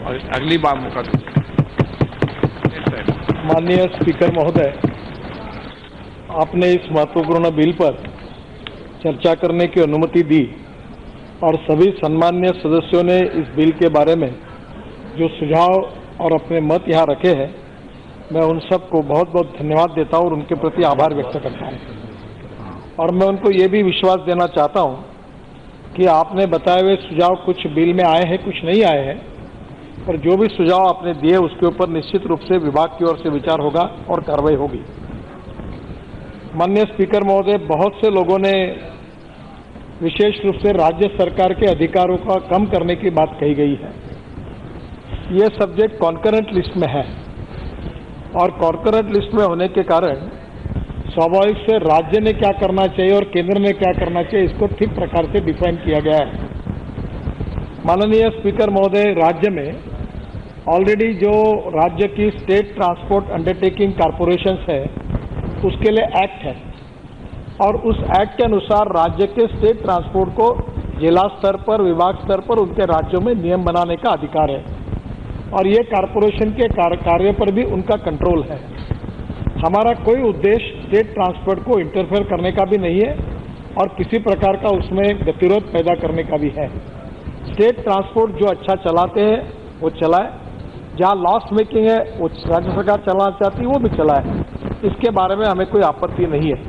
और अगली बार मौका दूंगा। माननीय स्पीकर महोदय, आपने इस महत्वपूर्ण बिल पर चर्चा करने की अनुमति दी और सभी सम्माननीय सदस्यों ने इस बिल के बारे में जो सुझाव और अपने मत यहाँ रखे हैं, मैं उन सबको बहुत बहुत धन्यवाद देता हूँ और उनके प्रति आभार व्यक्त करता हूँ। और मैं उनको ये भी विश्वास देना चाहता हूँ कि आपने बताए हुए सुझाव कुछ बिल में आए हैं, कुछ नहीं आए हैं, पर जो भी सुझाव आपने दिए उसके ऊपर निश्चित रूप से विभाग की ओर से विचार होगा और कार्रवाई होगी। माननीय स्पीकर महोदय, बहुत से लोगों ने विशेष रूप से राज्य सरकार के अधिकारों का कम करने की बात कही गई है। ये सब्जेक्ट कॉन्करेंट लिस्ट में है और कॉन्करेंट लिस्ट में होने के कारण स्वाभाविक से राज्य ने क्या करना चाहिए और केंद्र ने क्या करना चाहिए, इसको ठीक प्रकार से डिफाइन किया गया है। माननीय स्पीकर महोदय, राज्य में ऑलरेडी जो राज्य की स्टेट ट्रांसपोर्ट अंडरटेकिंग कॉरपोरेशंस है उसके लिए एक्ट है और उस एक्ट के अनुसार राज्य के स्टेट ट्रांसपोर्ट को जिला स्तर पर, विभाग स्तर पर उनके राज्यों में नियम बनाने का अधिकार है और ये कॉरपोरेशन के कार्य पर भी उनका कंट्रोल है। हमारा कोई उद्देश्य स्टेट ट्रांसपोर्ट को इंटरफेयर करने का भी नहीं है और किसी प्रकार का उसमें गतिरोध पैदा करने का भी है। स्टेट ट्रांसपोर्ट जो अच्छा चलाते हैं वो चलाए, जहाँ लॉस मेकिंग है वो राज्य सरकार चलाना चाहती है वो भी चलाए, इसके बारे में हमें कोई आपत्ति नहीं है।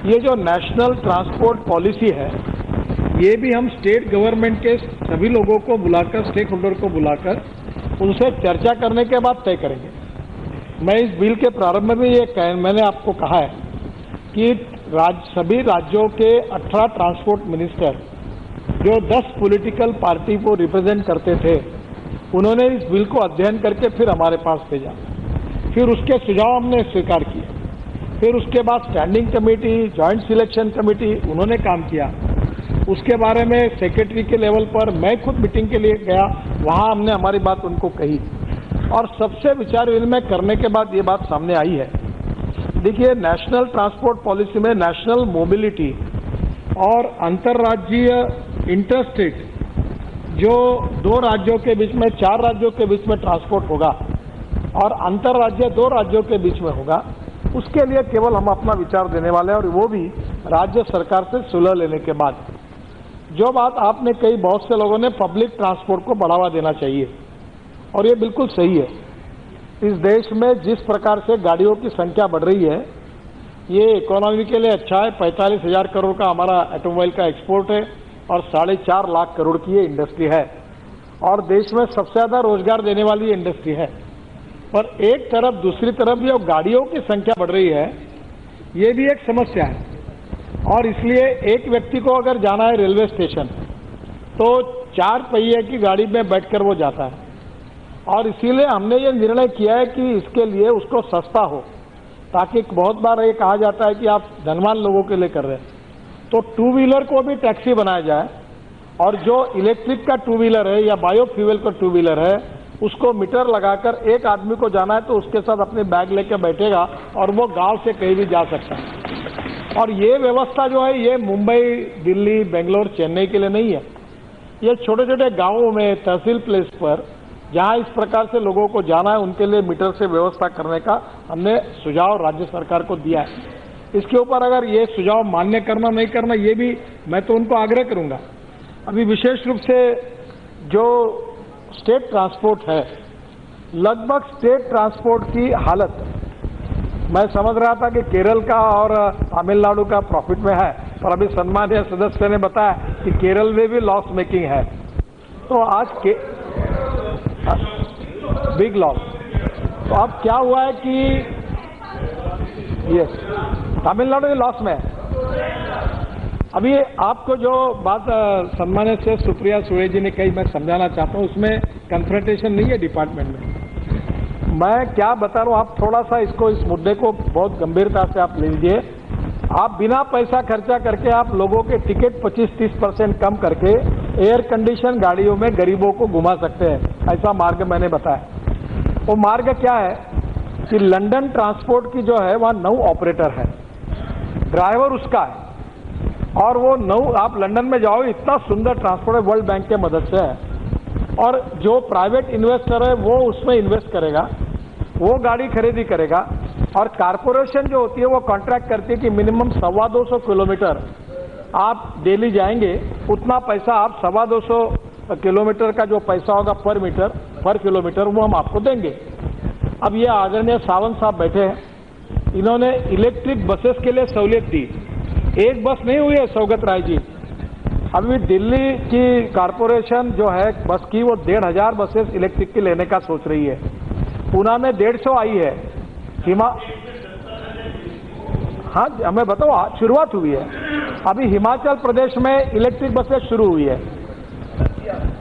ये जो नेशनल ट्रांसपोर्ट पॉलिसी है ये भी हम स्टेट गवर्नमेंट के सभी लोगों को बुलाकर, स्टेक होल्डर को बुलाकर उनसे चर्चा करने के बाद तय करेंगे। मैं इस बिल के प्रारंभ में मैंने आपको कहा है कि सभी राज्यों के 18 ट्रांसपोर्ट मिनिस्टर जो 10 पॉलिटिकल पार्टी को रिप्रेजेंट करते थे, उन्होंने इस बिल को अध्ययन करके फिर हमारे पास भेजा। फिर उसके सुझाव हमने स्वीकार किए। फिर उसके बाद standing committee, joint selection committee, उन्होंने काम किया। उसके बारे में सेक्रेटरी के लेवल पर मैं खुद मीटिंग के लिए गया, वहाँ हमने हमारी बात उनको कही और सबसे विचार विनिमय करने के बाद ये बात सामने आई है। देखिए, नेशनल ट्रांसपोर्ट पॉलिसी में नेशनल मोबिलिटी और अंतर्राज्यीय इंटरस्टेट जो 2 राज्यों के बीच में, 4 राज्यों के बीच में ट्रांसपोर्ट होगा और अंतर्राज्यीय 2 राज्यों के बीच में होगा, उसके लिए केवल हम अपना विचार देने वाले हैं और वो भी राज्य सरकार से सुलह लेने के बाद। जो बात आपने कही, बहुत से लोगों ने पब्लिक ट्रांसपोर्ट को बढ़ावा देना चाहिए और ये बिल्कुल सही है। इस देश में जिस प्रकार से गाड़ियों की संख्या बढ़ रही है ये इकोनॉमी के लिए अच्छा है। 45,000 करोड़ का हमारा ऑटोमोबाइल का एक्सपोर्ट है और 4.5 लाख करोड़ की ये इंडस्ट्री है और देश में सबसे ज़्यादा रोजगार देने वाली ये इंडस्ट्री है। पर एक तरफ, दूसरी तरफ जो गाड़ियों की संख्या बढ़ रही है ये भी एक समस्या है और इसलिए एक व्यक्ति को अगर जाना है रेलवे स्टेशन तो 4 पहिए की गाड़ी में बैठकर वो जाता है और इसीलिए हमने ये निर्णय किया है कि इसके लिए उसको सस्ता हो, ताकि बहुत बार ये कहा जाता है कि आप धनवान लोगों के लिए कर रहे हैं, तो 2 व्हीलर को भी टैक्सी बनाया जाए और जो इलेक्ट्रिक का 2 व्हीलर है या बायोफ्यूल का 2 व्हीलर है उसको मीटर लगाकर एक आदमी को जाना है तो उसके साथ अपनी बैग लेकर बैठेगा और वो गांव से कहीं भी जा सकता है। और ये व्यवस्था जो है ये मुंबई, दिल्ली, बेंगलोर, चेन्नई के लिए नहीं है। ये छोटे छोटे गांवों में, तहसील प्लेस पर जहां इस प्रकार से लोगों को जाना है उनके लिए मीटर से व्यवस्था करने का हमने सुझाव राज्य सरकार को दिया है। इसके ऊपर अगर ये सुझाव मान्य करना नहीं करना ये भी मैं तो उनको आग्रह करूंगा। अभी विशेष रूप से जो स्टेट ट्रांसपोर्ट है, लगभग स्टेट ट्रांसपोर्ट की हालत, मैं समझ रहा था कि केरल का और तमिलनाडु का प्रॉफिट में है, पर अभी सम्मानीय सदस्य ने बताया कि केरल में भी लॉस मेकिंग है। तो आज बिग लॉस। तो अब क्या हुआ है कि ये तमिलनाडु लॉस में है। अभी आपको जो बात सम्मानिय से सुप्रिया सुळे जी ने कही, मैं समझाना चाहता हूँ, उसमें कन्फ्रंटेशन नहीं है डिपार्टमेंट में। मैं क्या बता रहा हूँ, आप थोड़ा सा इस मुद्दे को बहुत गंभीरता से आप लीजिए। आप बिना पैसा खर्चा करके आप लोगों के टिकट 25-30% कम करके एयर कंडीशन गाड़ियों में गरीबों को घुमा सकते हैं, ऐसा मार्ग मैंने बताया। वो मार्ग क्या है कि लंदन ट्रांसपोर्ट की जो है वहाँ 9 ऑपरेटर है, ड्राइवर उसका है और वो 9 आप लंदन में जाओ, इतना सुंदर ट्रांसपोर्ट है, वर्ल्ड बैंक के मदद से है और जो प्राइवेट इन्वेस्टर है वो उसमें इन्वेस्ट करेगा, वो गाड़ी खरीदी करेगा, और कारपोरेशन जो होती है वो कॉन्ट्रैक्ट करती है कि मिनिमम 225 किलोमीटर आप डेली जाएंगे, उतना पैसा आप 225 किलोमीटर का जो पैसा होगा पर किलोमीटर वो हम आपको देंगे। अब ये आदरणीय सावंत साहब बैठे हैं, इन्होंने इलेक्ट्रिक बसेस के लिए सहूलियत दी। एक बस नहीं हुई है सौगत राय जी, अभी दिल्ली की कारपोरेशन जो है बस की वो 1500 बसेस इलेक्ट्रिक की लेने का सोच रही है। पूना में 150 आई है। हाँ हमें बताओ, शुरुआत हुई है। अभी हिमाचल प्रदेश में इलेक्ट्रिक बसेस शुरू हुई है,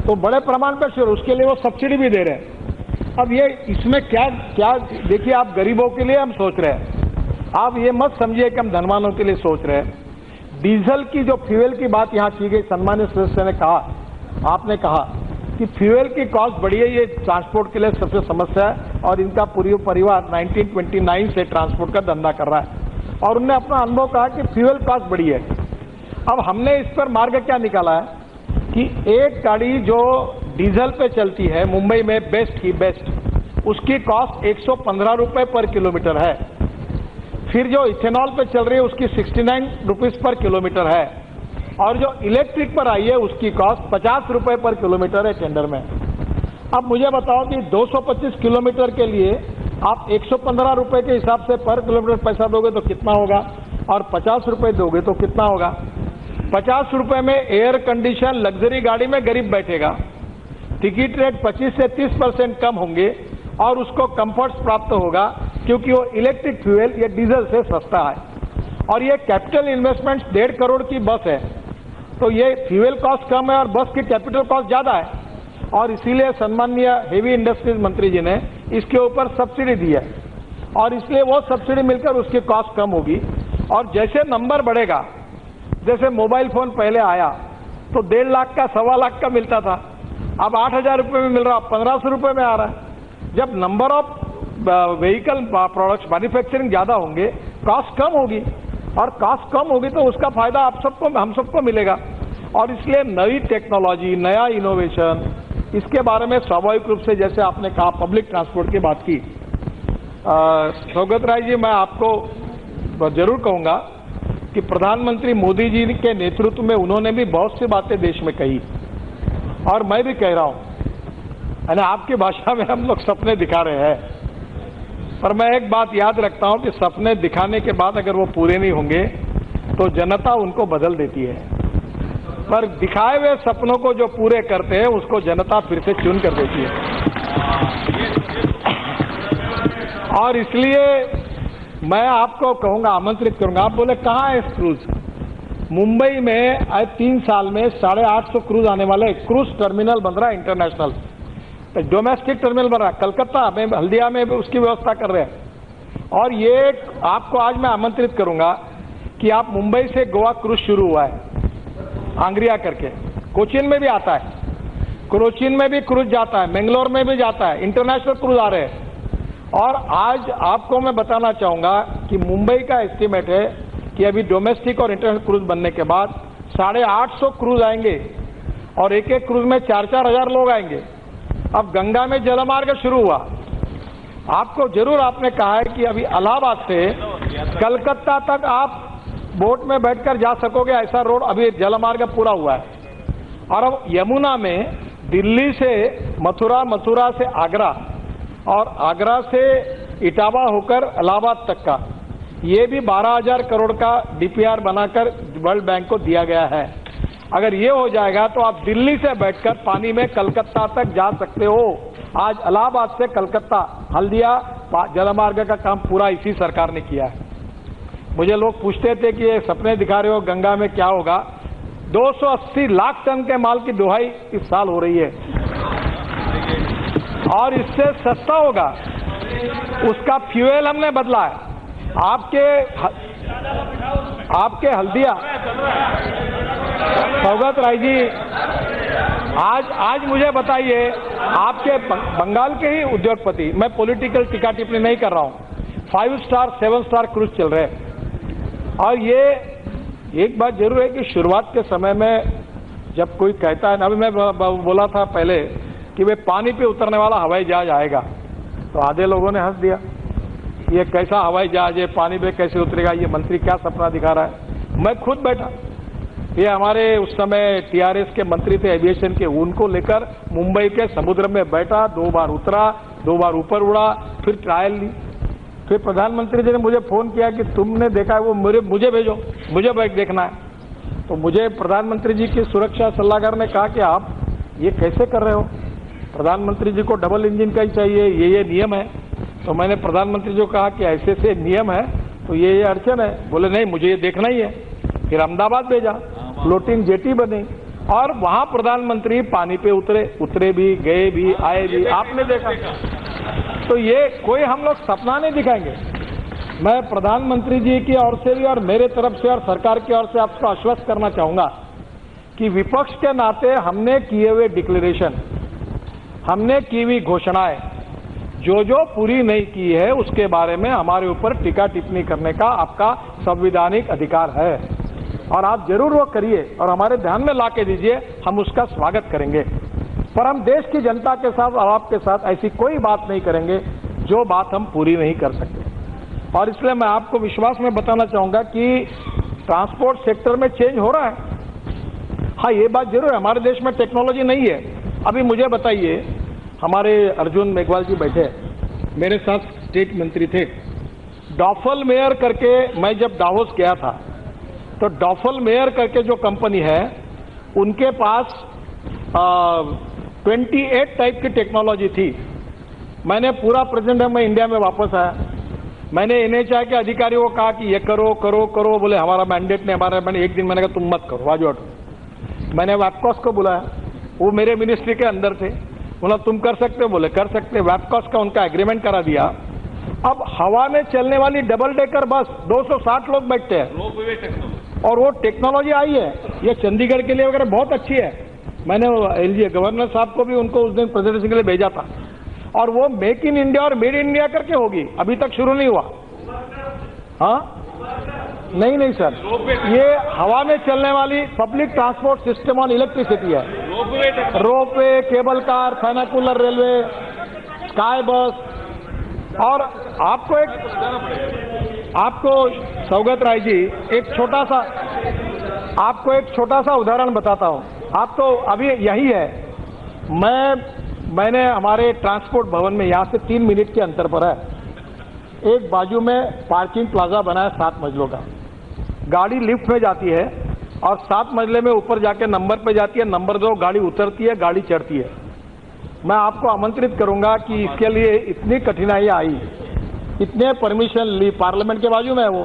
तो बड़े प्रमाण पर शुरू, उसके लिए वो सब्सिडी भी दे रहे हैं। अब ये इसमें क्या क्या देखिए, आप गरीबों के लिए हम सोच रहे हैं, आप ये मत समझिए कि हम धनवानों के लिए सोच रहे हैं। डीजल की जो फ्यूल की बात यहाँ की गई, सम्मानित सदस्य ने कहा, आपने कहा कि फ्यूल की कॉस्ट बढ़ी है, ये ट्रांसपोर्ट के लिए सबसे समस्या है, और इनका पूरी परिवार 1929 से ट्रांसपोर्ट का धंधा कर रहा है, और उनने अपना अनुभव कहा कि फ्यूल कॉस्ट बढ़ी है। अब हमने इस पर मार्ग क्या निकाला है कि एक गाड़ी जो डीजल पे चलती है मुंबई में बेस्ट, उसकी कॉस्ट 115 रुपये पर किलोमीटर है। फिर जो इथेनॉल पे चल रही है उसकी 69 रुपीज पर किलोमीटर है, और जो इलेक्ट्रिक पर आई है उसकी कॉस्ट 50 रुपये पर किलोमीटर है टेंडर में। अब मुझे बताओ कि 225 किलोमीटर के लिए आप 115 रुपये के हिसाब से पर किलोमीटर पैसा दोगे तो कितना होगा, और 50 रुपये दोगे तो कितना होगा। 50 रुपये में एयर कंडीशन लग्जरी गाड़ी में गरीब बैठेगा, टिकट रेट 25 से 30% कम होंगे, और उसको कंफर्ट्स प्राप्त होगा क्योंकि वो इलेक्ट्रिक फ्यूल या डीजल से सस्ता है। और ये कैपिटल इन्वेस्टमेंट 1.5 करोड़ की बस है, तो ये फ्यूल कॉस्ट कम है और बस की कैपिटल कॉस्ट ज्यादा है, और इसीलिए सम्माननीय हेवी इंडस्ट्रीज मंत्री जी ने इसके ऊपर सब्सिडी दी है, और इसलिए वो सब्सिडी मिलकर उसकी कॉस्ट कम होगी। और जैसे नंबर बढ़ेगा, जैसे मोबाइल फोन पहले आया तो 1.5 लाख का 1.25 लाख का मिलता था, अब 8,000 रुपये में मिल रहा, 1,500 रुपये में आ रहा है। जब number of vehicle products manufacturing ज्यादा होंगे, कॉस्ट कम होगी, और कॉस्ट कम होगी तो उसका फायदा आप सबको, हम सबको मिलेगा। और इसलिए नई टेक्नोलॉजी, नया इनोवेशन, इसके बारे में स्वाभाविक रूप से जैसे आपने कहा पब्लिक ट्रांसपोर्ट की बात की, सौगत राय जी, मैं आपको जरूर कहूंगा कि प्रधानमंत्री मोदी जी के नेतृत्व में उन्होंने भी बहुत सी बातें देश में कही, और मैं भी कह रहा हूं, यानी आपकी भाषा में हम लोग सपने दिखा रहे हैं, पर मैं एक बात याद रखता हूं कि सपने दिखाने के बाद अगर वो पूरे नहीं होंगे तो जनता उनको बदल देती है, पर दिखाए हुए सपनों को जो पूरे करते हैं उसको जनता फिर से चुन कर देती है। और इसलिए मैं आपको कहूंगा, आमंत्रित करूंगा, आप बोले कहाँ है क्रूज? मुंबई में आज 3 साल में 850 क्रूज आने वाले, क्रूज टर्मिनल बन रहा है, इंटरनेशनल डोमेस्टिक टर्मिनल बन रहा है, कलकत्ता में, हल्दिया में उसकी व्यवस्था कर रहे हैं। और ये आपको आज मैं आमंत्रित करूंगा कि आप मुंबई से गोवा क्रूज शुरू हुआ है, आंग्रिया करके, कोचीन में भी आता है, कोचीन में भी क्रूज जाता है, मैंगलोर में भी जाता है, इंटरनेशनल क्रूज आ रहे हैं। और आज आपको मैं बताना चाहूंगा कि मुंबई का एस्टीमेट है कि अभी डोमेस्टिक और इंटरनेशनल क्रूज बनने के बाद 850 क्रूज आएंगे, और एक एक क्रूज में 4-4 हजार लोग आएंगे। अब गंगा में जलमार्ग शुरू हुआ, आपको जरूर, आपने कहा है कि अभी इलाहाबाद से कलकत्ता तक आप बोट में बैठकर जा सकोगे, ऐसा रोड अभी जलमार्ग पूरा हुआ है। और अब यमुना में दिल्ली से मथुरा, मथुरा से आगरा, और आगरा से इटावा होकर इलाहाबाद तक का, ये भी 12,000 करोड़ का डीपीआर बनाकर वर्ल्ड बैंक को दिया गया है। अगर ये हो जाएगा तो आप दिल्ली से बैठकर पानी में कलकत्ता तक जा सकते हो। आज इलाहाबाद से कलकत्ता, हल्दिया जलमार्ग का काम पूरा इसी सरकार ने किया है। मुझे लोग पूछते थे कि ये सपने दिखा रहे हो, गंगा में क्या होगा? 280 लाख टन के माल की ढुलाई इस साल हो रही है, और इससे सस्ता होगा, उसका फ्यूल हमने बदला है। आपके हल्दिया, सौगत राय जी, आज मुझे बताइए, आपके बंगाल के ही उद्योगपति, मैं पॉलिटिकल टीका टिप्पणी नहीं कर रहा हूं, 5 स्टार 7 स्टार क्रूज चल रहे हैं। और ये एक बात जरूर है कि शुरुआत के समय में जब कोई कहता है, अभी मैं बोला था पहले कि वे पानी पे उतरने वाला हवाई जहाज आएगा। तो आधे लोगों ने हंस दिया, ये कैसा हवाई जहाज है, पानी पे कैसे उतरेगा, ये मंत्री क्या सपना दिखा रहा है। मैं खुद बैठा, ये हमारे उस समय टीआरएस के मंत्री थे एविएशन के, उनको लेकर मुंबई के समुद्र में बैठा, 2 बार उतरा, 2 बार ऊपर उड़ा, फिर ट्रायल ली। फिर प्रधानमंत्री जी ने मुझे फोन किया कि तुमने देखा है वो, मुझे भेजो, मुझे बैठ देखना है। तो मुझे प्रधानमंत्री जी की सुरक्षा सलाहकार ने कहा कि आप ये कैसे कर रहे हो, प्रधानमंत्री जी को डबल इंजन का ही चाहिए, ये नियम है। तो मैंने प्रधानमंत्री जी को कहा कि ऐसे से नियम है तो ये अड़चन है। बोले नहीं, मुझे ये देखना ही है। फिर अहमदाबाद भेजा, फ्लोटिंग जेटी बनी और वहां प्रधानमंत्री पानी पे उतरे भी, गए भी, आए भी, आपने देखा। तो ये कोई हम लोग सपना नहीं दिखाएंगे। मैं प्रधानमंत्री जी की ओर से भी और मेरे तरफ से और सरकार की ओर से आपको आश्वस्त करना चाहूंगा कि विपक्ष के नाते हमने किए हुए डिक्लेरेशन, हमने की हुई घोषणाएं जो पूरी नहीं की है उसके बारे में हमारे ऊपर टीका टिप्पणी करने का आपका संवैधानिक अधिकार है और आप जरूर वो करिए और हमारे ध्यान में ला के दीजिए, हम उसका स्वागत करेंगे। पर हम देश की जनता के साथ और आपके साथ ऐसी कोई बात नहीं करेंगे जो बात हम पूरी नहीं कर सकते। और इसलिए मैं आपको विश्वास में बताना चाहूंगा कि ट्रांसपोर्ट सेक्टर में चेंज हो रहा है। हाँ, ये बात जरूर है, हमारे देश में टेक्नोलॉजी नहीं है। अभी मुझे बताइए, हमारे अर्जुन मेघवाल जी बैठे, मेरे साथ स्टेट मंत्री थे, डॉफल मेयर करके, मैं जब दावोस गया था तो डॉफल मेयर करके जो कंपनी है उनके पास 28 टाइप की टेक्नोलॉजी थी। मैंने पूरा प्रेजेंट है, मैं इंडिया में वापस आया, मैंने एनएचआई के अधिकारियों को कहा कि ये करो करो करो, बोले हमारा मैंडेट नहीं, हमारा मैंने एक दिन मैंने कहा तुम मत करो, बाजू हटो। मैंने वैपकॉस को बुलाया, वो मेरे मिनिस्ट्री के अंदर थे, बोला तुम कर सकते हो, बोले कर सकते। वैपकॉस का उनका एग्रीमेंट करा दिया। अब हवा में चलने वाली डबल डेकर बस 260 लोग बैठते हैं और वो टेक्नोलॉजी आई है, ये चंडीगढ़ के लिए वगैरह बहुत अच्छी है। मैंने एलजी गवर्नर साहब को भी उनको उस दिन प्रेजेंटेशन के लिए भेजा था और वो मेक इन इंडिया और मेड इन इंडिया करके होगी, अभी तक शुरू नहीं हुआ। हाँ नहीं सर, ये हवा में चलने वाली public transport system on electricity है, ropeway, cable car, funicular railway, sky bus. और आपको सौगत राय जी आपको एक छोटा सा उदाहरण बताता हूं। आप तो अभी यही है, मैंने हमारे ट्रांसपोर्ट भवन में यहां से 3 मिनट के अंतर पर है, एक बाजू में पार्किंग प्लाजा बना है 7 मंजिलों का। गाड़ी लिफ्ट में जाती है और 7 मंजिले में ऊपर जाके नंबर पे जाती है, नंबर 2 गाड़ी उतरती है, गाड़ी चढ़ती है। मैं आपको आमंत्रित करूंगा कि इसके लिए इतनी कठिनाइयां आई, इतने परमिशन ली, पार्लियामेंट के बाजू में है वो,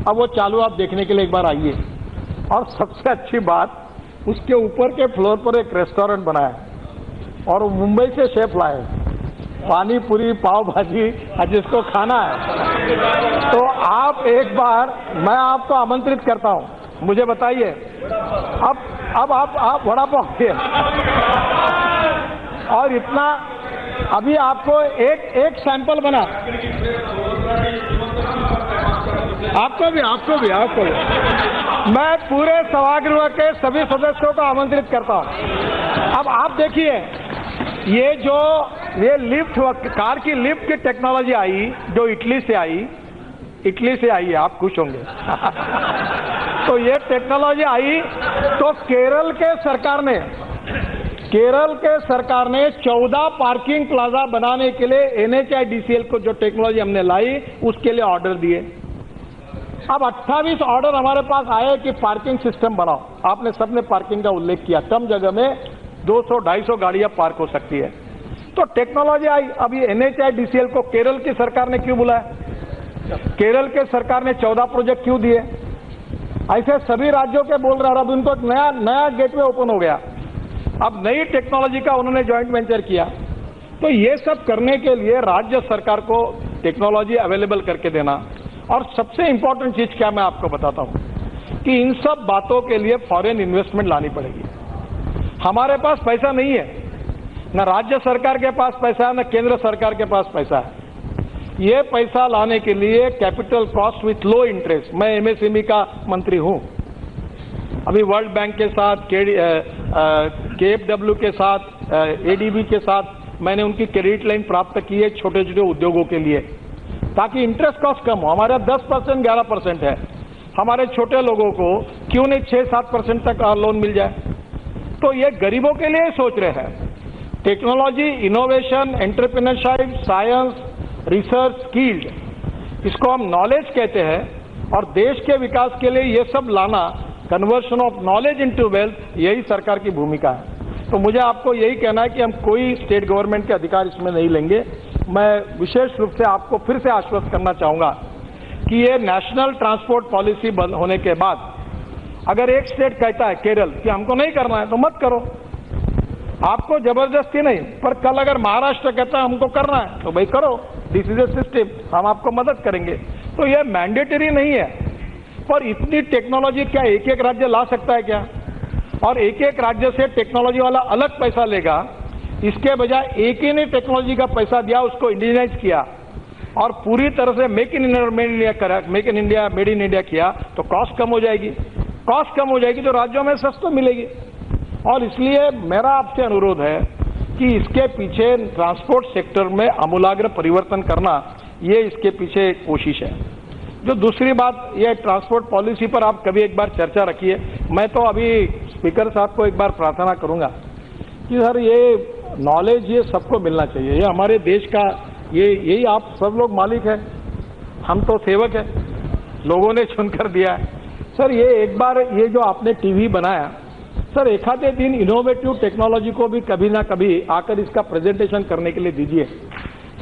अब वो चालू, आप देखने के लिए एक बार आइए। और सबसे अच्छी बात, उसके ऊपर के फ्लोर पर एक रेस्टोरेंट बना है और वो मुंबई से शेफ लाए, पानी पूरी, पाव भाजी, जिसको खाना है। तो आप एक बार, मैं आपको आमंत्रित करता हूं, मुझे बताइए, अब आप वड़ा पाव खिए और इतना, अभी आपको एक सैंपल बना, आपको भी मैं पूरे सभागृह के सभी सदस्यों को आमंत्रित करता हूं। अब आप देखिए, ये लिफ्ट, कार की लिफ्ट की टेक्नोलॉजी आई जो इटली से आई है, आप खुश होंगे। तो ये टेक्नोलॉजी आई तो केरल के सरकार ने 14 पार्किंग प्लाजा बनाने के लिए NHIDCL को जो टेक्नोलॉजी हमने लाई उसके लिए ऑर्डर दिए। अब 28 ऑर्डर हमारे पास आए कि पार्किंग सिस्टम बनाओ। आपने सबने पार्किंग का उल्लेख किया, कम जगह में 200-250 गाड़ियां पार्क हो सकती है। तो टेक्नोलॉजी आई। अब ये NHIDCL को केरल की सरकार ने क्यों बुलाया, केरल के सरकार ने 14 प्रोजेक्ट क्यों दिए, ऐसे सभी राज्यों के बोल रहे हैं। अब उनको एक नया गेटवे ओपन हो गया, अब नई टेक्नोलॉजी का उन्होंने ज्वाइंट वेंचर किया। तो ये सब करने के लिए राज्य सरकार को टेक्नोलॉजी अवेलेबल करके देना, और सबसे इंपॉर्टेंट चीज क्या मैं आपको बताता हूं कि इन सब बातों के लिए फॉरेन इन्वेस्टमेंट लानी पड़ेगी। हमारे पास पैसा नहीं है, न राज्य सरकार के पास पैसा है, न केंद्र सरकार के पास पैसा है। ये पैसा लाने के लिए capital cost with low interest, मैं MSME का मंत्री हूं, अभी वर्ल्ड बैंक के साथ, KFW के साथ एडीबी के साथ मैंने उनकी क्रेडिट लाइन प्राप्त की है छोटे छोटे उद्योगों के लिए, ताकि इंटरेस्ट कॉस्ट कम हो। हमारा 10% 11% है, हमारे छोटे लोगों को क्यों नहीं 6-7% तक लोन मिल जाए। तो ये गरीबों के लिए सोच रहे हैं। Technology, innovation, entrepreneurship, science, research, skilled, इसको हम नॉलेज कहते हैं, और देश के विकास के लिए ये सब लाना, conversion of knowledge into wealth, यही सरकार की भूमिका है। तो मुझे आपको यही कहना है कि हम कोई स्टेट गवर्नमेंट के अधिकार इसमें नहीं लेंगे। मैं विशेष रूप से आपको फिर से आश्वस्त करना चाहूंगा कि ये नेशनल ट्रांसपोर्ट पॉलिसी बंद होने के बाद अगर एक स्टेट कहता है, केरल, कि हमको नहीं करना है तो मत करो, आपको जबरदस्ती नहीं। पर कल अगर महाराष्ट्र कहता है हमको करना है तो भाई करो, दिस इज ए सिस्टम, हम आपको मदद करेंगे। तो ये मैंडेटरी नहीं है। पर इतनी टेक्नोलॉजी क्या एक एक राज्य ला सकता है क्या? और एक एक राज्य से टेक्नोलॉजी वाला अलग पैसा लेगा, इसके बजाय एक ही ने टेक्नोलॉजी का पैसा दिया, उसको इंडियनाइज किया और पूरी तरह से मेक इन इंडिया करा, make in India, made in India किया, तो कॉस्ट कम हो जाएगी। कॉस्ट कम हो जाएगी तो राज्यों में सस्ता मिलेगी। और इसलिए मेरा आपसे अनुरोध है कि इसके पीछे ट्रांसपोर्ट सेक्टर में आमूलाग्र परिवर्तन करना, ये इसके पीछे कोशिश है। जो दूसरी बात, ये ट्रांसपोर्ट पॉलिसी पर आप कभी एक बार चर्चा रखिए। मैं तो अभी स्पीकर साहब को एक बार प्रार्थना करूंगा कि सर ये नॉलेज ये सबको मिलना चाहिए, ये हमारे देश का, यही आप सब लोग मालिक हैं, हम तो सेवक हैं, लोगों ने चुनकर दिया है। सर ये एक बार ये जो आपने टीवी बनाया, सर एक आधे दिन इनोवेटिव टेक्नोलॉजी को भी कभी ना कभी आकर इसका प्रेजेंटेशन करने के लिए दीजिए।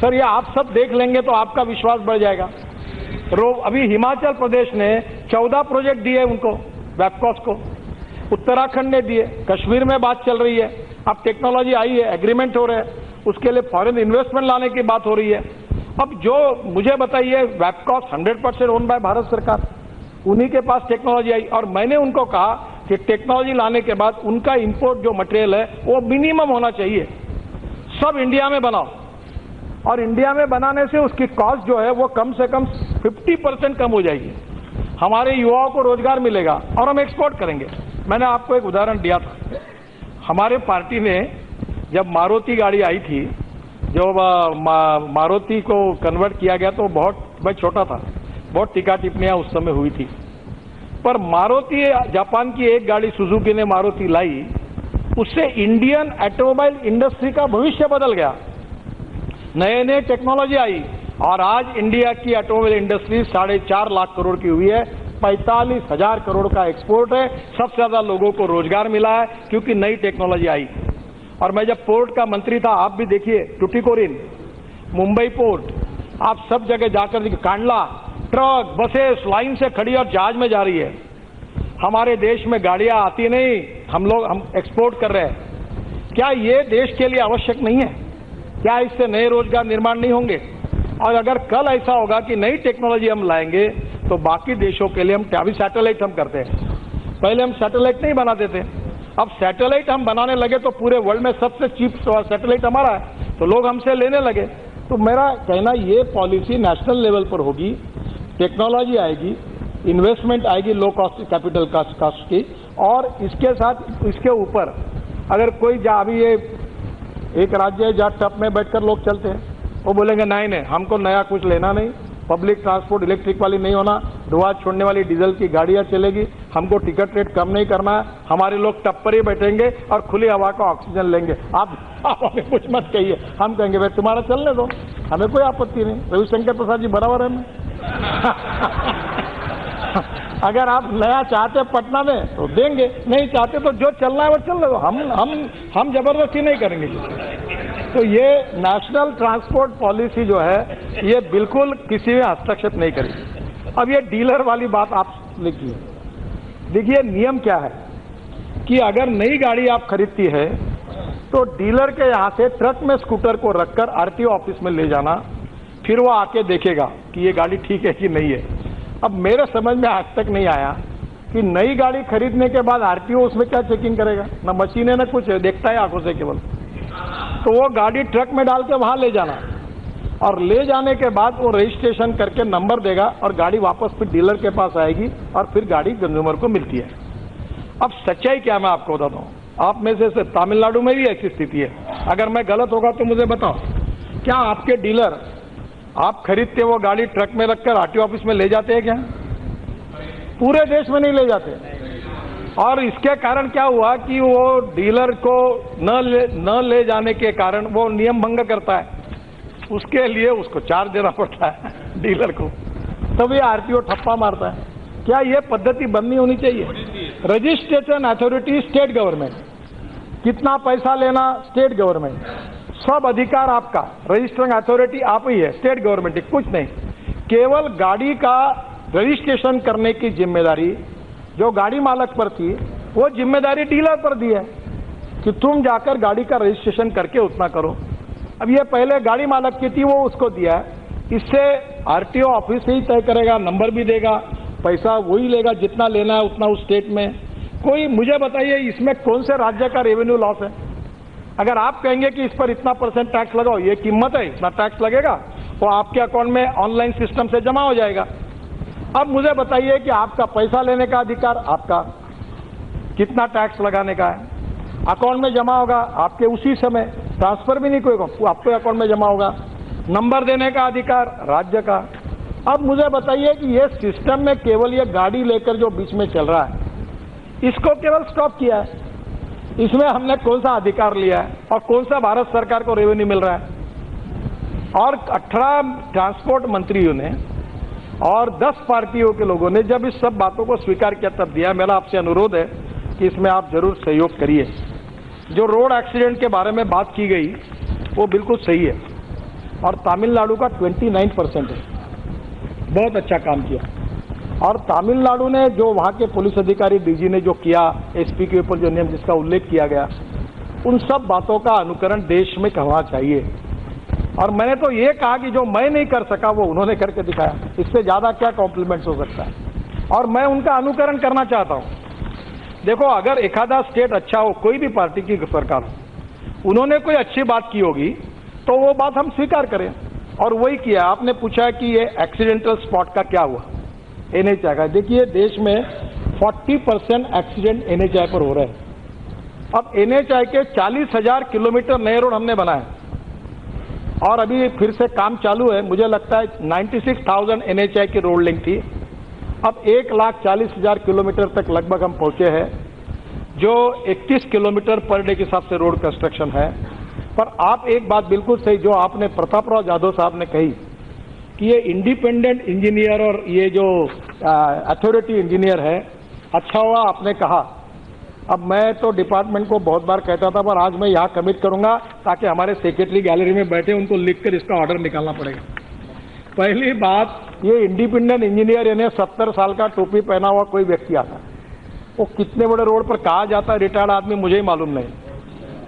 सर ये आप सब देख लेंगे तो आपका विश्वास बढ़ जाएगा। अभी हिमाचल प्रदेश ने 14 प्रोजेक्ट दिए उनको, वेबकॉस को, उत्तराखंड ने दिए, कश्मीर में बात चल रही है, अब टेक्नोलॉजी आई है, एग्रीमेंट हो रहे हैं, उसके लिए फॉरेन इन्वेस्टमेंट लाने की बात हो रही है। अब जो मुझे बताइए, वेबकॉस 100% ओन बाय भारत सरकार, उन्हीं के पास टेक्नोलॉजी आई, और मैंने उनको कहा कि टेक्नोलॉजी लाने के बाद उनका इंपोर्ट जो मटेरियल है वो मिनिमम होना चाहिए, सब इंडिया में बनाओ, और इंडिया में बनाने से उसकी कॉस्ट जो है वो कम से कम 50% कम हो जाएगी, हमारे युवाओं को रोजगार मिलेगा और हम एक्सपोर्ट करेंगे। मैंने आपको एक उदाहरण दिया था, हमारे पार्टी ने जब मारुति गाड़ी आई थी, जो मारुति को कन्वर्ट किया गया तो बहुत छोटा था, बहुत टीका टिप्पणियां उस समय हुई थी, पर मारुति, जापान की एक गाड़ी सुजुकी ने मारुति लाई, उससे इंडियन ऑटोमोबाइल इंडस्ट्री का भविष्य बदल गया, नए नए टेक्नोलॉजी आई, और आज इंडिया की ऑटोमोबाइल इंडस्ट्री 4.5 लाख करोड़ की हुई है, 45,000 करोड़ का एक्सपोर्ट है, सबसे ज्यादा लोगों को रोजगार मिला है क्योंकि नई टेक्नोलॉजी आई। और मैं जब पोर्ट का मंत्री था, आप भी देखिए, टुटीकोरिन, मुंबई पोर्ट, आप सब जगह जाकर देखिए, कांडला, ट्रक, बसेस लाइन से खड़ी और जहाज में जा रही है। हमारे देश में गाड़ियां आती नहीं, हम एक्सपोर्ट कर रहे हैं। क्या ये देश के लिए आवश्यक नहीं है? क्या इससे नए रोजगार निर्माण नहीं होंगे? और अगर कल ऐसा होगा कि नई टेक्नोलॉजी हम लाएंगे तो बाकी देशों के लिए, हम अभी सैटेलाइट हम करते हैं, पहले हम सैटेलाइट नहीं बनाते थे, अब सैटेलाइट हम बनाने लगे तो पूरे वर्ल्ड में सबसे चीप सैटेलाइट हमारा है, तो लोग हमसे लेने लगे। तो मेरा कहना, ये पॉलिसी नेशनल लेवल पर होगी, टेक्नोलॉजी आएगी, इन्वेस्टमेंट आएगी लो कॉस्ट कैपिटल कास्ट की, और इसके साथ इसके ऊपर अगर कोई अभी ये एक राज्य है जहाँ टप में बैठकर लोग चलते हैं, वो बोलेंगे नहीं हमको नया कुछ लेना नहीं, पब्लिक ट्रांसपोर्ट इलेक्ट्रिक वाली नहीं होना, धुआं छोड़ने वाली डीजल की गाड़ियां चलेगी, हमको टिकट रेट कम नहीं करना है, हमारे लोग टप पर ही बैठेंगे और खुली हवा का ऑक्सीजन लेंगे। आप हमें कुछ मत कहिए, हम कहेंगे भाई तुम्हारा चलने दो, हमें कोई आपत्ति नहीं, रविशंकर प्रसाद जी बराबर है मैं। अगर आप नया चाहते पटना में तो देंगे, नहीं चाहते तो जो चलना है वो चलने दो, हम जबरदस्ती नहीं करेंगे। तो ये नेशनल ट्रांसपोर्ट पॉलिसी जो है ये बिल्कुल किसी में हस्तक्षेप नहीं करेगी। अब ये डीलर वाली बात आप लिखिए, देखिए नियम क्या है कि अगर नई गाड़ी आप खरीदती है तो डीलर के यहाँ से ट्रक में स्कूटर को रखकर आरटीओ ऑफिस में ले जाना, फिर वो आके देखेगा कि ये गाड़ी ठीक है कि नहीं है। अब मेरे समझ में आज तक नहीं आया कि नई गाड़ी खरीदने के बाद आरटीओ उसमें क्या चेकिंग करेगा, ना मशीनें ना कुछ, देखता है आंखों से केवल। तो वो गाड़ी ट्रक में डाल के वहां ले जाना, और ले जाने के बाद वो रजिस्ट्रेशन करके नंबर देगा और गाड़ी वापस फिर डीलर के पास आएगी और फिर गाड़ी कंज्यूमर को मिलती है। अब सच्चाई क्या मैं आपको बताता हूँ, आप में से तमिलनाडु में भी ऐसी स्थिति है। अगर मैं गलत होगा तो मुझे बताओ। क्या आपके डीलर आप खरीदते वो गाड़ी ट्रक में रखकर आरटीओ ऑफिस में ले जाते हैं क्या? पूरे देश में नहीं ले जाते। और इसके कारण क्या हुआ कि वो डीलर को न ले जाने के कारण वो नियम भंग करता है, उसके लिए उसको चार्ज देना पड़ता है डीलर को, तभी आरटीओ ठप्पा मारता है। क्या ये पद्धति बंद नहीं होनी चाहिए? रजिस्ट्रेशन अथॉरिटी स्टेट गवर्नमेंट, कितना पैसा लेना स्टेट गवर्नमेंट, सब अधिकार आपका, रजिस्टरिंग अथॉरिटी आप ही है, स्टेट गवर्नमेंट है, कुछ नहीं। केवल गाड़ी का रजिस्ट्रेशन करने की जिम्मेदारी जो गाड़ी मालक पर थी वो जिम्मेदारी डीलर पर दी है कि तुम जाकर गाड़ी का रजिस्ट्रेशन करके उतना करो। अब ये पहले गाड़ी मालक की थी, वो उसको दिया है। इससे आरटीओ ऑफिस ही तय करेगा, नंबर भी देगा, पैसा वही लेगा जितना लेना है उतना उस स्टेट में। कोई मुझे बताइए इसमें कौन से राज्य का रेवेन्यू लॉस है? अगर आप कहेंगे कि इस पर इतना % टैक्स लगाओ, ये कीमत है, इतना टैक्स लगेगा, वो आपके अकाउंट में ऑनलाइन सिस्टम से जमा हो जाएगा। अब मुझे बताइए कि आपका पैसा लेने का अधिकार आपका, कितना टैक्स लगाने का है, अकाउंट में जमा होगा आपके उसी समय, ट्रांसफर भी नहीं कोई आपके अकाउंट में जमा होगा। नंबर देने का अधिकार राज्य का। अब मुझे बताइए कि ये सिस्टम में केवल ये गाड़ी लेकर जो बीच में चल रहा है, इसको केवल स्टॉप किया है। इसमें हमने कौन सा अधिकार लिया है और कौन सा भारत सरकार को रेवेन्यू मिल रहा है? और 18 ट्रांसपोर्ट मंत्रियों ने और 10 पार्टियों के लोगों ने जब इस सब बातों को स्वीकार किया तब दिया। मेरा आपसे अनुरोध है कि इसमें आप जरूर सहयोग करिए। जो रोड एक्सीडेंट के बारे में बात की गई वो बिल्कुल सही है, और तमिलनाडु का 29% है, बहुत अच्छा काम किया। और तमिलनाडु ने जो वहाँ के पुलिस अधिकारी डीजी ने जो किया, एसपी के ऊपर जो नियम जिसका उल्लेख किया गया, उन सब बातों का अनुकरण देश में करना चाहिए। और मैंने तो ये कहा कि जो मैं नहीं कर सका वो उन्होंने करके दिखाया, इससे ज़्यादा क्या कॉम्प्लीमेंट्स हो सकता है? और मैं उनका अनुकरण करना चाहता हूँ। देखो, अगर एखादा स्टेट अच्छा हो, कोई भी पार्टी की सरकार हो, उन्होंने कोई अच्छी बात की होगी तो वो बात हम स्वीकार करें, और वही किया। आपने पूछा कि ये एक्सीडेंटल स्पॉट का क्या हुआ एनएचआई का। देखिए, देश में 40% एक्सीडेंट एनएचआई पर हो रहे हैं। अब एनएचआई के 40,000 किलोमीटर नए रोड हमने बनाए, और अभी फिर से काम चालू है। मुझे लगता है 96,000 एनएचआई की रोड लिंक थी, अब 1,40,000 किलोमीटर तक लगभग हम पहुंचे हैं, जो 31 किलोमीटर पर डे के हिसाब से रोड कंस्ट्रक्शन है। पर आप एक बात बिल्कुल सही जो आपने प्रतापराव जाधव साहब ने कही कि ये इंडिपेंडेंट इंजीनियर और ये जो अथॉरिटी इंजीनियर है, अच्छा हुआ आपने कहा। अब मैं तो डिपार्टमेंट को बहुत बार कहता था, पर आज मैं यहाँ कमिट करूंगा ताकि हमारे सेक्रेटरी गैलरी में बैठे उनको लिखकर इसका ऑर्डर निकालना पड़ेगा। पहली बात, ये इंडिपेंडेंट इंजीनियर यानी 70 साल का टोपी पहना हुआ कोई व्यक्ति आता है, वो कितने बड़े रोड पर कहा जाता है रिटायर्ड आदमी, मुझे ही मालूम नहीं।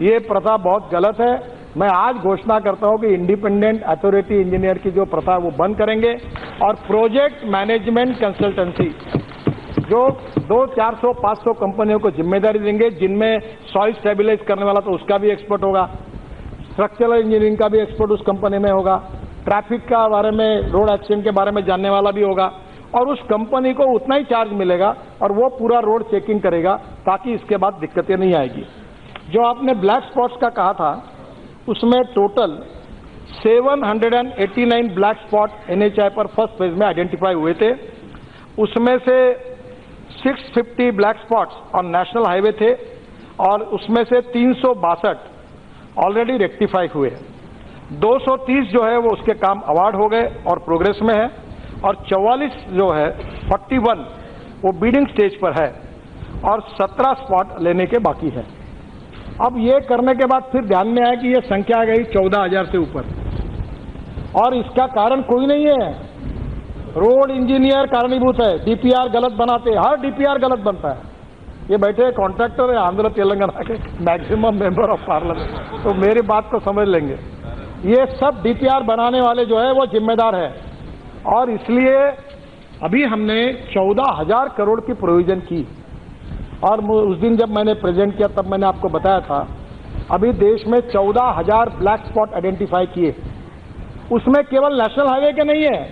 ये प्रथा बहुत गलत है। मैं आज घोषणा करता हूं कि इंडिपेंडेंट अथॉरिटी इंजीनियर की जो प्रथा वो बंद करेंगे, और प्रोजेक्ट मैनेजमेंट कंसल्टेंसी जो 200-400-500 कंपनियों को जिम्मेदारी देंगे, जिनमें सॉइल स्टेबिलाइज करने वाला तो उसका भी एक्सपर्ट होगा, स्ट्रक्चरल इंजीनियरिंग का भी एक्सपर्ट उस कंपनी में होगा, ट्रैफिक का बारे में, रोड एक्सीडेंट के बारे में जानने वाला भी होगा, और उस कंपनी को उतना ही चार्ज मिलेगा और वो पूरा रोड चेकिंग करेगा, ताकि इसके बाद दिक्कतें नहीं आएगी। जो आपने ब्लैक स्पॉट्स का कहा था, उसमें टोटल 789 ब्लैक स्पॉट एनएचआई पर फर्स्ट फेज में आइडेंटिफाई हुए थे। उसमें से 650 black spots on national highway थे, और उसमें से 362 ऑलरेडी रेक्टिफाई हुए हैं। 230 जो है वो उसके काम अवार्ड हो गए और प्रोग्रेस में है, और 44 जो है 41 वो बीडिंग स्टेज पर है, और 17 स्पॉट लेने के बाकी है। अब ये करने के बाद फिर ध्यान में आया कि ये संख्या आ गई 14,000 से ऊपर, और इसका कारण कोई नहीं है, रोड इंजीनियर कारणीभूत है। डीपीआर गलत बनाते, हर डीपीआर गलत बनता है। ये बैठे कॉन्ट्रैक्टर है आंध्र तेलंगाना के मैक्सिमम मेंबर ऑफ पार्लियामेंट, तो मेरी बात को समझ लेंगे। ये सब डीपीआर बनाने वाले जो है वो जिम्मेदार है, और इसलिए अभी हमने 14,000 करोड़ की प्रोविजन की। और उस दिन जब मैंने प्रेजेंट किया तब मैंने आपको बताया था, अभी देश में 14,000 ब्लैक स्पॉट आइडेंटिफाई किए। उसमें केवल नेशनल हाईवे के नहीं है,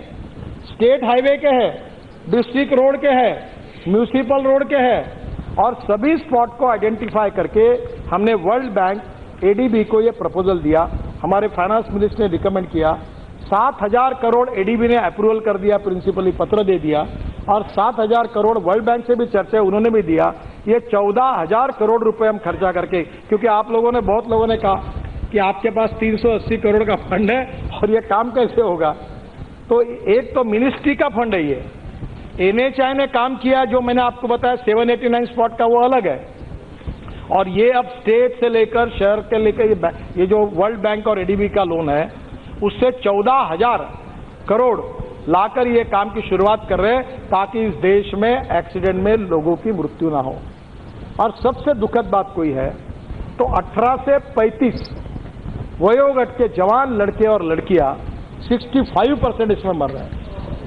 स्टेट हाईवे के हैं, डिस्ट्रिक्ट रोड के हैं, म्यूनिसिपल रोड के हैं, और सभी स्पॉट को आइडेंटिफाई करके हमने वर्ल्ड बैंक एडीबी को ये प्रपोजल दिया, हमारे फाइनेंस मिनिस्टर ने रिकमेंड किया, 7,000 करोड़ एडीबी ने अप्रूवल कर दिया, प्रिंसिपली पत्र दे दिया, और 7,000 करोड़ वर्ल्ड बैंक से भी चर्चा उन्होंने भी दिया। ये 14,000 करोड़ रुपए हम खर्चा करके, क्योंकि आप लोगों ने, बहुत लोगों ने कहा कि आपके पास 380 करोड़ का फंड है और ये काम कैसे होगा। तो एक तो मिनिस्ट्री का फंड है, ये एनएचआई ने काम किया, जो मैंने आपको बताया 789 स्पॉट का, वो अलग है। और ये अब स्टेट से लेकर शहर के लेकर ये जो वर्ल्ड बैंक और एडीबी का लोन है, उससे 14,000 करोड़ लाकर ये काम की शुरुआत कर रहे हैं, ताकि इस देश में एक्सीडेंट में लोगों की मृत्यु ना हो। और सबसे दुखद बात कोई है तो 18 से 35 वयोगट के जवान लड़के और लड़कियां 65% इसमें मर रहे हैं।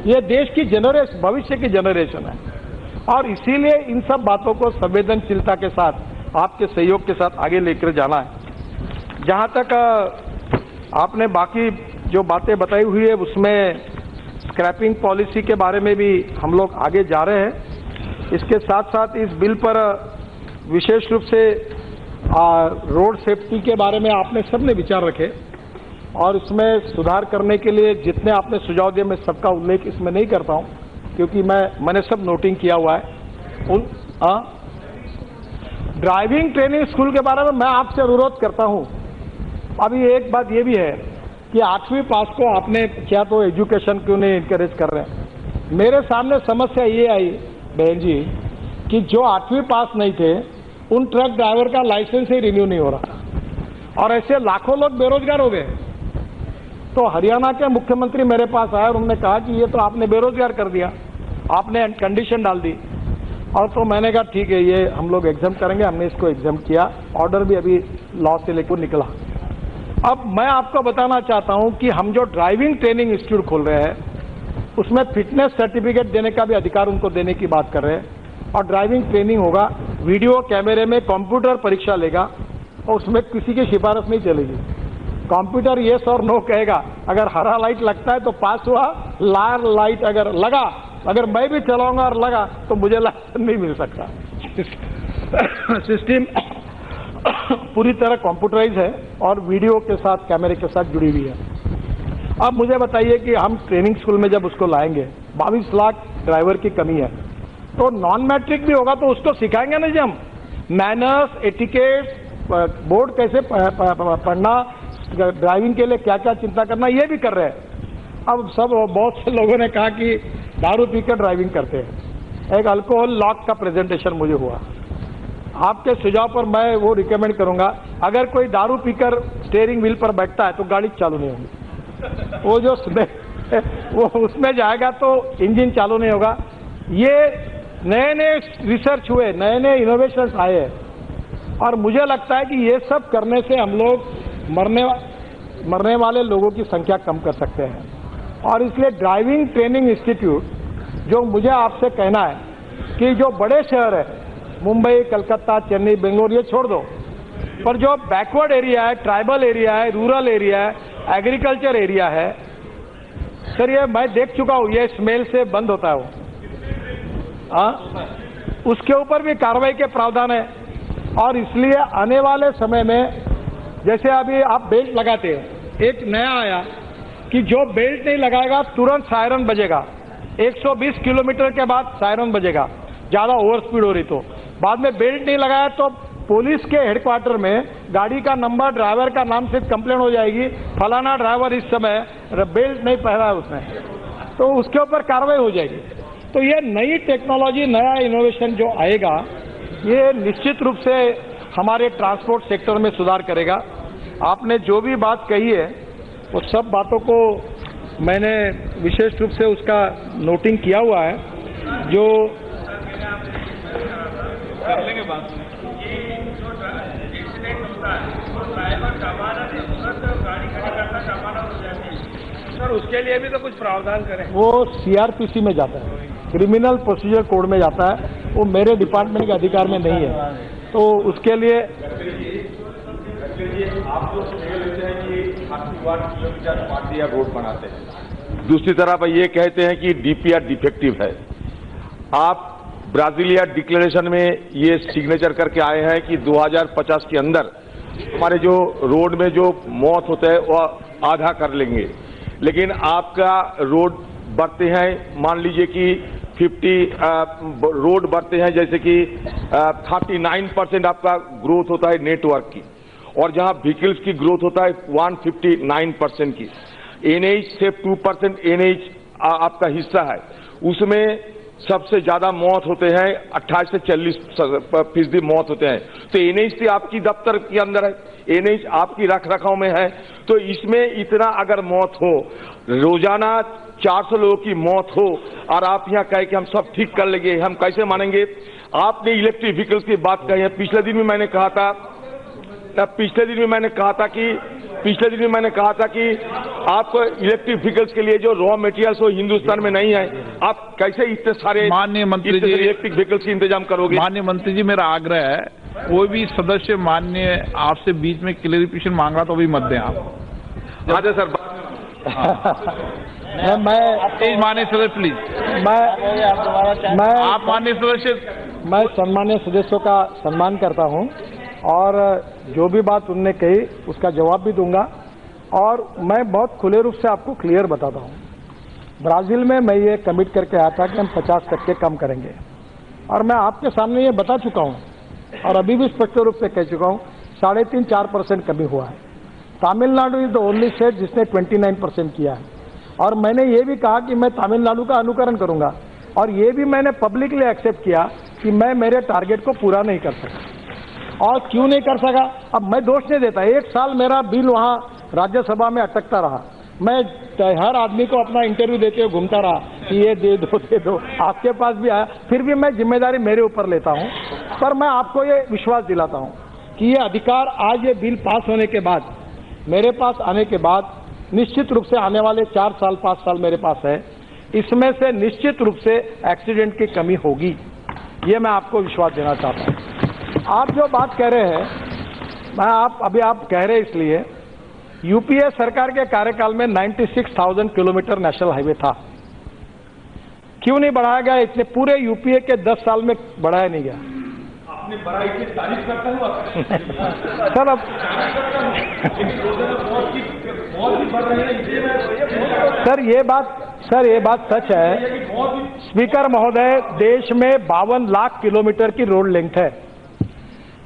ये देश की जनरेशन, भविष्य की जनरेशन है, और इसीलिए इन सब बातों को संवेदनशीलता के साथ, आपके सहयोग के साथ आगे लेकर जाना है। जहां तक आपने बाकी जो बातें बताई हुई है, उसमें स्क्रैपिंग पॉलिसी के बारे में भी हम लोग आगे जा रहे हैं। इसके साथ साथ इस बिल पर विशेष रूप से रोड सेफ्टी के बारे में आपने सबने विचार रखे, और इसमें सुधार करने के लिए जितने आपने सुझाव दिए, मैं सबका उल्लेख इसमें नहीं करता हूं, क्योंकि मैंने सब नोटिंग किया हुआ है। ड्राइविंग ट्रेनिंग स्कूल के बारे में मैं आपसे अनुरोध करता हूं। अभी एक बात ये भी है कि 8वीं पास को आपने क्या तो एजुकेशन क्यों नहीं इनकरेज कर रहे हैं। मेरे सामने समस्या ये आई बहन जी कि जो 8वीं पास नहीं थे, उन ट्रक ड्राइवर का लाइसेंस ही रिन्यू नहीं हो रहा, और ऐसे लाखों लोग बेरोजगार हो गए। तो हरियाणा के मुख्यमंत्री मेरे पास आए और उन्होंने कहा कि ये तो आपने बेरोजगार कर दिया, आपने कंडीशन डाल दी। और तो मैंने कहा ठीक है, ये हम लोग एग्जाम करेंगे। हमने इसको एग्जाम किया, ऑर्डर भी अभी लॉ से लेकर निकला। अब मैं आपको बताना चाहता हूं कि हम जो ड्राइविंग ट्रेनिंग इंस्टीट्यूट खोल रहे हैं, उसमें फिटनेस सर्टिफिकेट देने का भी अधिकार उनको देने की बात कर रहे हैं, और ड्राइविंग ट्रेनिंग होगा, वीडियो कैमरे में कंप्यूटर परीक्षा लेगा, और उसमें किसी की सिफारिश नहीं चलेगी। कंप्यूटर येस और नो कहेगा, अगर हरा लाइट लगता है तो पास हुआ, लाल लाइट अगर लगा, अगर मैं भी चलाऊंगा और लगा तो मुझे लाइसेंस नहीं मिल सकता। सिस्टम पूरी तरह कंप्यूटराइज है और वीडियो के साथ, कैमरे के साथ जुड़ी हुई है। अब मुझे बताइए कि हम ट्रेनिंग स्कूल में जब उसको लाएंगे, 22 लाख ड्राइवर की कमी है, तो नॉन मैट्रिक भी होगा तो उसको सिखाएंगे ना जी हम, मैनर्स, एटिकेट, बोर्ड कैसे पढ़ना, ड्राइविंग के लिए क्या क्या चिंता करना, ये भी कर रहे हैं। अब सब बहुत से लोगों ने कहा कि दारू पीकर ड्राइविंग करते हैं। एक अल्कोहल लॉक का प्रेजेंटेशन मुझे हुआ, आपके सुझाव पर मैं वो रिकमेंड करूंगा, अगर कोई दारू पीकर स्टीयरिंग व्हील पर बैठता है तो गाड़ी चालू नहीं होगी, वो जो वो उसमें जाएगा तो इंजन चालू नहीं होगा। ये नए नए रिसर्च हुए, नए नए इनोवेशंस आए हैं, और मुझे लगता है कि ये सब करने से हम लोग मरने वाले लोगों की संख्या कम कर सकते हैं। और इसलिए ड्राइविंग ट्रेनिंग इंस्टीट्यूट, जो मुझे आपसे कहना है कि जो बड़े शहर है, मुंबई, कलकत्ता, चेन्नई, बेंगलोर, ये छोड़ दो, पर जो बैकवर्ड एरिया है, ट्राइबल एरिया है, रूरल एरिया है, एग्रीकल्चर एरिया है, सर ये मैं देख चुका हूं, ये स्मेल से बंद होता है वो, उसके ऊपर भी कार्रवाई के प्रावधान है। और इसलिए आने वाले समय में, जैसे अभी आप बेल्ट लगाते हो, एक नया आया कि जो बेल्ट नहीं लगाएगा तुरंत सायरन बजेगा, 120 किलोमीटर के बाद सायरन बजेगा, ज्यादा ओवर स्पीड हो रही तो। बाद में बेल्ट नहीं लगाया तो पुलिस के हेडक्वार्टर में गाड़ी का नंबर, ड्राइवर का नाम से कंप्लेंट हो जाएगी, फलाना ड्राइवर इस समय बेल्ट नहीं पहना है उसने, तो उसके ऊपर कार्रवाई हो जाएगी। तो ये नई टेक्नोलॉजी, नया इनोवेशन जो आएगा, ये निश्चित रूप से हमारे ट्रांसपोर्ट सेक्टर में सुधार करेगा। आपने जो भी बात कही है वो सब बातों को मैंने विशेष रूप से उसका नोटिंग किया हुआ है। जो कर लेंगे बात, ये जो एक्सीडेंट होता है वो ड्राइवर जमानत गाड़ी खड़ी करना जमानत हो जाती है सर, उसके लिए भी तो कुछ प्रावधान करें। वो सीआरपीसी में जाता है, क्रिमिनल प्रोसीजर कोड में जाता है, वो मेरे डिपार्टमेंट के अधिकार में नहीं है। तो उसके लिए आप जो लेते हैं कि 80 किलोमीटर पार्टियां रोड बनाते हैं, दूसरी तरफ ये कहते हैं कि डीपीआर डिफेक्टिव है। आप ब्राजीलिया डिक्लेरेशन में ये सिग्नेचर करके आए हैं कि 2050 के अंदर हमारे जो रोड में जो मौत होता है वह आधा कर लेंगे, लेकिन आपका रोड बढ़ते हैं, मान लीजिए कि 50 रोड बढ़ते हैं, जैसे कि 39% आपका ग्रोथ होता है नेटवर्क की, और जहां व्हीकल्स की ग्रोथ होता है 159% की। एनएच से 2% एनएच आपका हिस्सा है, उसमें सबसे ज्यादा मौत होते हैं, 28 से 40% मौत होते हैं। तो एनएच से आपकी दफ्तर के अंदर है, एनएच आपकी रख रखाव में है, तो इसमें इतना अगर मौत हो, रोजाना 400 लोगों की मौत हो, और आप यहाँ कहे कि हम सब ठीक कर लेंगे, हम कैसे मानेंगे? आपने इलेक्ट्रिक व्हीकल्स की बात कही है। पिछले दिन में मैंने कहा था कि आप इलेक्ट्रिक व्हीकल्स के लिए जो रॉ मटेरियल्स हो हिंदुस्तान में नहीं है, आप कैसे इतने सारे माननीय मंत्री जी इलेक्ट्रिक व्हीकल्स की इंतजाम करोगे? माननीय मंत्री जी, मेरा आग्रह है, कोई भी सदस्य माननीय आपसे बीच में क्लेरिफिकेशन मांग रहा तो अभी मत दें आप। हाँ सर, प्लीज माननीय सदस्य, प्लीज आप माननीय सदस्य। मैं सम्मानीय सदस्यों का सम्मान करता हूं और जो भी बात उनने कही उसका जवाब भी दूंगा, और मैं बहुत खुले रूप से आपको क्लियर बताता हूं। ब्राजील में मैं ये कमिट करके आया था कि हम 50% कम करेंगे, और मैं आपके सामने ये बता चुका हूं और अभी भी स्पष्ट रूप से कह चुका हूं, 3.5-4% कमी हुआ है। Tamil Nadu is the only state जिसने 29% किया है, और मैंने ये भी कहा कि मैं तमिलनाडु का अनुकरण करूंगा, और ये भी मैंने पब्लिकली एक्सेप्ट किया कि मैं मेरे टारगेट को पूरा नहीं कर सका। और क्यों नहीं कर सका, अब मैं दोष नहीं देता। 1 साल मेरा बिल वहां राज्यसभा में अटकता रहा, मैं हर आदमी को अपना इंटरव्यू देते हुए घूमता रहा कि ये दे दो, आपके पास भी आया, फिर भी मैं जिम्मेदारी मेरे ऊपर लेता हूं। पर मैं आपको ये विश्वास दिलाता हूं कि ये अधिकार आज ये बिल पास होने के बाद, मेरे पास आने के बाद, निश्चित रूप से आने वाले 4 साल 5 साल मेरे पास है, इसमें से निश्चित रूप से एक्सीडेंट की कमी होगी, ये मैं आपको विश्वास देना चाहता हूं। आप जो बात कह रहे हैं, अभी आप कह रहे इसलिए, यूपीए सरकार के कार्यकाल में 96,000 किलोमीटर नेशनल हाईवे था, क्यों नहीं बढ़ाया गया? इतने पूरे यूपीए के 10 साल में बढ़ाया नहीं गया। आपने बढ़ाई की तारीफ करता हूँ सर, अब सर ये बात सच है स्पीकर महोदय, देश में 52 लाख किलोमीटर की रोड लेंथ है,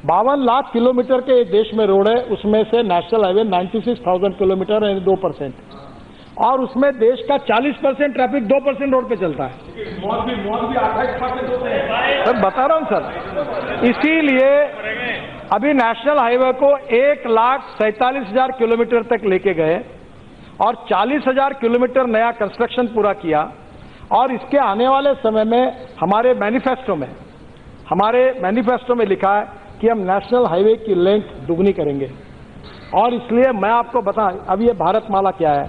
52 लाख किलोमीटर के देश में रोड है, उसमें से नेशनल हाईवे 96,000 किलोमीटर यानी 2%, और उसमें देश का 40% ट्रैफिक 2% रोड पे चलता है। मौत भी 28% होते हैं। सर बता रहा हूं सर, इसीलिए अभी नेशनल हाईवे को 1,47,000 किलोमीटर तक लेके गए और 40,000 किलोमीटर नया कंस्ट्रक्शन पूरा किया, और इसके आने वाले समय में हमारे मैनिफेस्टो में लिखा है कि हम नेशनल हाईवे की लेंथ दुगनी करेंगे। और इसलिए मैं आपको बताऊं, अब ये भारतमाला क्या है,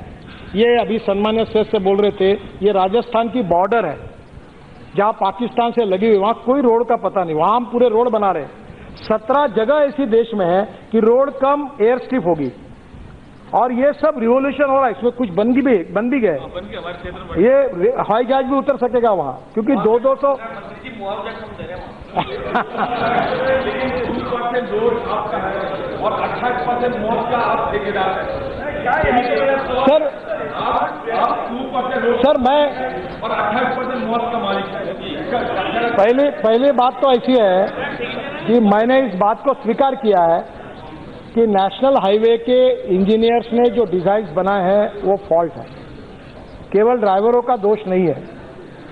ये अभी सम्मानीय सदस्य बोल रहे थे, ये राजस्थान की बॉर्डर है जहां पाकिस्तान से लगी हुई, वहां कोई रोड का पता नहीं, वहां हम पूरे रोड बना रहे हैं। 17 जगह ऐसी देश में है कि रोड कम एयर स्ट्रिप होगी, और ये सब रिवोल्यूशन हो रहा है, इसमें कुछ बन भी गए, ये हवाई जहाज भी उतर सकेगा वहां, क्योंकि 200 और 28% मौत का आप ठेकेदार हैं। सर मैं और 28% मौत का मालिक है। पहली बात तो ऐसी है कि मैंने इस बात को स्वीकार किया है कि नेशनल हाईवे के इंजीनियर्स ने जो डिजाइन बनाए हैं वो फॉल्ट है, केवल ड्राइवरों का दोष नहीं है।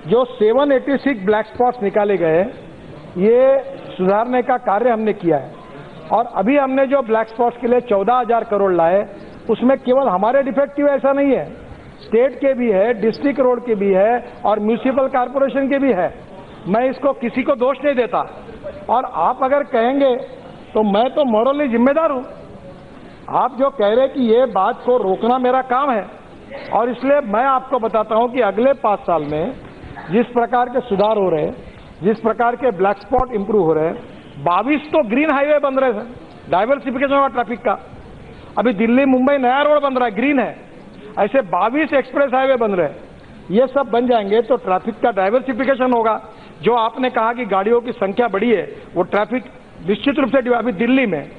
जो 786 ब्लैक स्पॉट्स निकाले गए, ये सुधारने का कार्य हमने किया है, और अभी हमने जो ब्लैक स्पॉट्स के लिए 14,000 करोड़ लाए, उसमें केवल हमारे डिफेक्टिव ऐसा नहीं है, स्टेट के भी है, डिस्ट्रिक्ट रोड के भी है, और म्यूनिसिपल कॉर्पोरेशन के भी है। मैं इसको किसी को दोष नहीं देता, और आप अगर कहेंगे तो मैं तो मॉरली जिम्मेदार हूं। आप जो कह रहे कि ये बात को रोकना मेरा काम है, और इसलिए मैं आपको बताता हूं कि अगले 5 साल में जिस प्रकार के सुधार हो रहे हैं, जिस प्रकार के ब्लैक स्पॉट इंप्रूव हो रहे हैं, 22 तो ग्रीन हाईवे बन रहे हैं, डाइवर्सिफिकेशन हुआ ट्रैफिक का। अभी दिल्ली मुंबई नया रोड बन रहा है, ग्रीन है, ऐसे 22 एक्सप्रेस हाईवे बन रहे हैं। ये सब बन जाएंगे तो ट्रैफिक का डाइवर्सिफिकेशन होगा। जो आपने कहा कि गाड़ियों की संख्या बढ़ी है, वो ट्रैफिक निश्चित रूप से, अभी दिल्ली में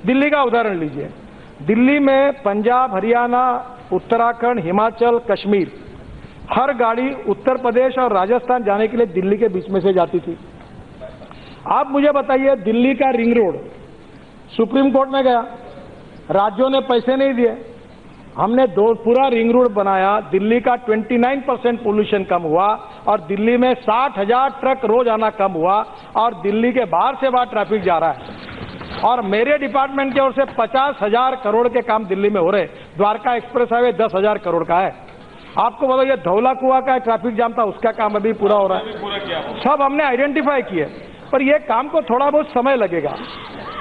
दिल्ली का उदाहरण लीजिए। दिल्ली में पंजाब, हरियाणा, उत्तराखंड, हिमाचल, कश्मीर, हर गाड़ी उत्तर प्रदेश और राजस्थान जाने के लिए दिल्ली के बीच में से जाती थी। आप मुझे बताइए, दिल्ली का रिंग रोड सुप्रीम कोर्ट में गया, राज्यों ने पैसे नहीं दिए, हमने पूरा रिंग रोड बनाया, दिल्ली का 29% पोल्यूशन कम हुआ और दिल्ली में 60,000 ट्रक रोज आना कम हुआ और दिल्ली के बाहर से बाहर ट्रैफिक जा रहा है। और मेरे डिपार्टमेंट की ओर से 50,000 करोड़ के काम दिल्ली में हो रहे। द्वारका एक्सप्रेस हाईवे 10,000 करोड़ का है। आपको बताइए, धौला कुआं का ट्रैफिक जाम था, उसका काम अभी पूरा हो रहा है। सब हमने आइडेंटिफाई किए, पर यह काम को थोड़ा बहुत समय लगेगा।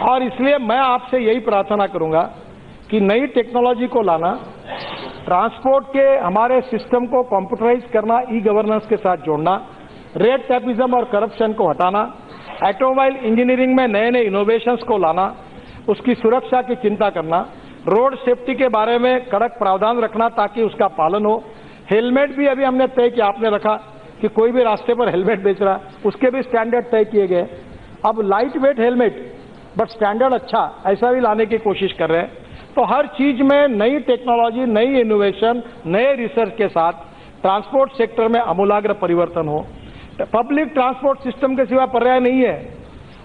और इसलिए मैं आपसे यही प्रार्थना करूंगा कि नई टेक्नोलॉजी को लाना, ट्रांसपोर्ट के हमारे सिस्टम को कंप्यूटराइज करना, ई गवर्नेंस के साथ जोड़ना, रेड टेपिज्म और करप्शन को हटाना, ऑटोमोबाइल इंजीनियरिंग में नए नए इनोवेशंस को लाना, उसकी सुरक्षा की चिंता करना, रोड सेफ्टी के बारे में कड़क प्रावधान रखना ताकि उसका पालन हो। हेलमेट भी अभी हमने तय किया, आपने रखा कि कोई भी रास्ते पर हेलमेट बेच रहा है, उसके भी स्टैंडर्ड तय किए गए। अब light weight helmet but standard अच्छा, ऐसा भी लाने की कोशिश कर रहे हैं। तो हर चीज में नई टेक्नोलॉजी, नई इनोवेशन, नए रिसर्च के साथ ट्रांसपोर्ट सेक्टर में आमूलाग्र परिवर्तन हो। पब्लिक ट्रांसपोर्ट सिस्टम के सिवा पर्याय नहीं है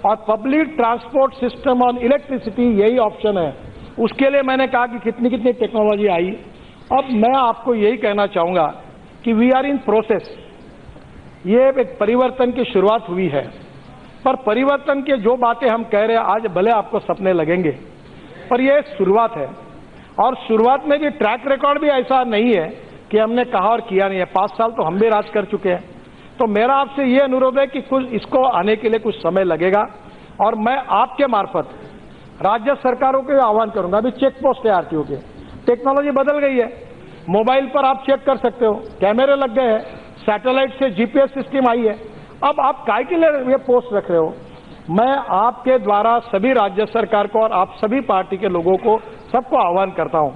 और public transport system on electricity यही ऑप्शन है। उसके लिए मैंने कहा कि कितनी कितनी टेक्नोलॉजी आई। अब मैं आपको यही कहना चाहूंगा कि वी आर इन प्रोसेस। ये एक परिवर्तन की शुरुआत हुई है, पर परिवर्तन के जो बातें हम कह रहे हैं आज भले आपको सपने लगेंगे, पर यह शुरुआत है। और शुरुआत में भी ट्रैक रिकॉर्ड भी ऐसा नहीं है कि हमने कहा और किया नहीं है। 5 साल तो हम भी राज कर चुके हैं। तो मेरा आपसे ये अनुरोध है कि कुछ इसको आने के लिए कुछ समय लगेगा और मैं आपके मार्फत राज्य सरकारों के आह्वान करूंगा। अभी चेक पोस्ट है आरटीओ के, टेक्नोलॉजी बदल गई है, मोबाइल पर आप चेक कर सकते हो, कैमरे लग गए हैं, सैटेलाइट से जीपीएस सिस्टम आई है। अब आप काय के लिए ये पोस्ट रख रहे हो? मैं आपके द्वारा सभी राज्य सरकार को और आप सभी पार्टी के लोगों को सबको आह्वान करता हूं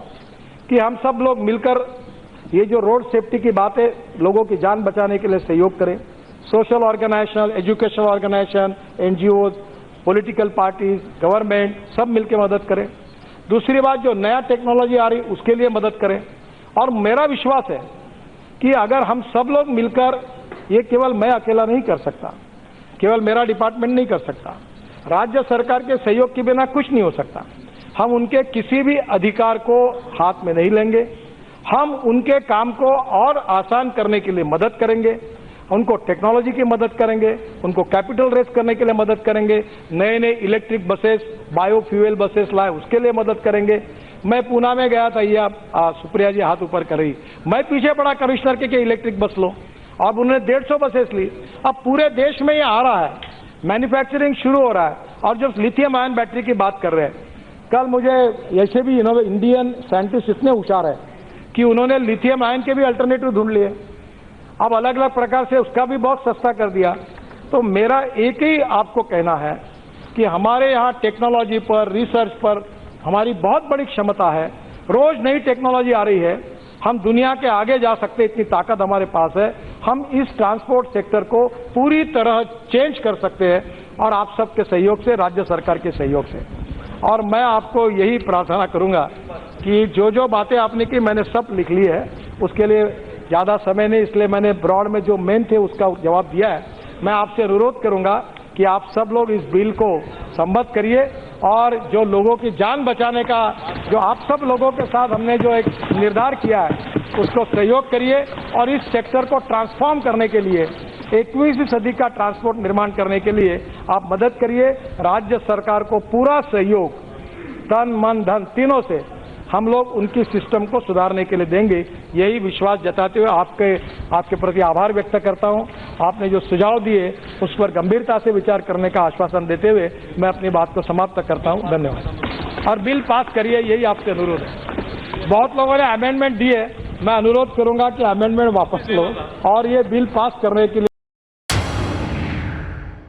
कि हम सब लोग मिलकर ये जो रोड सेफ्टी की बात है, लोगों की जान बचाने के लिए सहयोग करें। Social organisation, educational organisation, NGO, political parties, government सब मिलकर मदद करें। दूसरी बात, जो नया टेक्नोलॉजी आ रही उसके लिए मदद करें। और मेरा विश्वास है कि अगर हम सब लोग मिलकर, ये केवल मैं अकेला नहीं कर सकता, केवल मेरा डिपार्टमेंट नहीं कर सकता, राज्य सरकार के सहयोग के बिना कुछ नहीं हो सकता। हम उनके किसी भी अधिकार को हाथ में नहीं लेंगे, हम उनके काम को और आसान करने के लिए मदद करेंगे, उनको टेक्नोलॉजी की मदद करेंगे, उनको कैपिटल रेस करने के लिए मदद करेंगे, नए नए इलेक्ट्रिक बसेस, बायोफ्यूल बसेस लाए उसके लिए मदद करेंगे। मैं पूना में गया था, ये सुप्रिया जी हाथ ऊपर कर रही, मैं पीछे पड़ा कमिश्नर के इलेक्ट्रिक बस लो, अब उन्होंने 150 बसेस ली। अब पूरे देश में ये आ रहा है, मैन्युफैक्चरिंग शुरू हो रहा है। और जब लिथियम आयन बैटरी की बात कर रहे हैं, कल मुझे ऐसे भी इंडियन साइंटिस्ट इतने होशियार है कि उन्होंने लिथियम आयन के भी अल्टरनेटिव ढूंढ लिए, अब अलग अलग प्रकार से उसका भी बहुत सस्ता कर दिया। तो मेरा एक ही आपको कहना है कि हमारे यहाँ टेक्नोलॉजी पर, रिसर्च पर हमारी बहुत बड़ी क्षमता है। रोज नई टेक्नोलॉजी आ रही है, हम दुनिया के आगे जा सकते, इतनी ताकत हमारे पास है। हम इस ट्रांसपोर्ट सेक्टर को पूरी तरह चेंज कर सकते हैं और आप सबके सहयोग से, राज्य सरकार के सहयोग से। और मैं आपको यही प्रार्थना करूंगा कि जो जो बातें आपने की मैंने सब लिख ली है, उसके लिए ज़्यादा समय नहीं, इसलिए मैंने ब्रॉड में जो मेन थे उसका जवाब दिया है। मैं आपसे अनुरोध करूंगा कि आप सब लोग इस बिल को सम्मत करिए और जो लोगों की जान बचाने का जो आप सब लोगों के साथ हमने जो एक निर्धार किया है उसको सहयोग करिए और इस सेक्टर को ट्रांसफॉर्म करने के लिए, 21वीं सदी का ट्रांसपोर्ट निर्माण करने के लिए आप मदद करिए। राज्य सरकार को पूरा सहयोग, तन मन धन तीनों से हम लोग उनकी सिस्टम को सुधारने के लिए देंगे। यही विश्वास जताते हुए आपके प्रति आभार व्यक्त करता हूं। आपने जो सुझाव दिए उस पर गंभीरता से विचार करने का आश्वासन देते हुए मैं अपनी बात को समाप्त करता हूं। धन्यवाद। और बिल पास करिए, यही आपसे अनुरोध है। बहुत लोगों ने अमेंडमेंट दिए, मैं अनुरोध करूंगा कि अमेंडमेंट वापस लो और ये बिल पास करने के लिए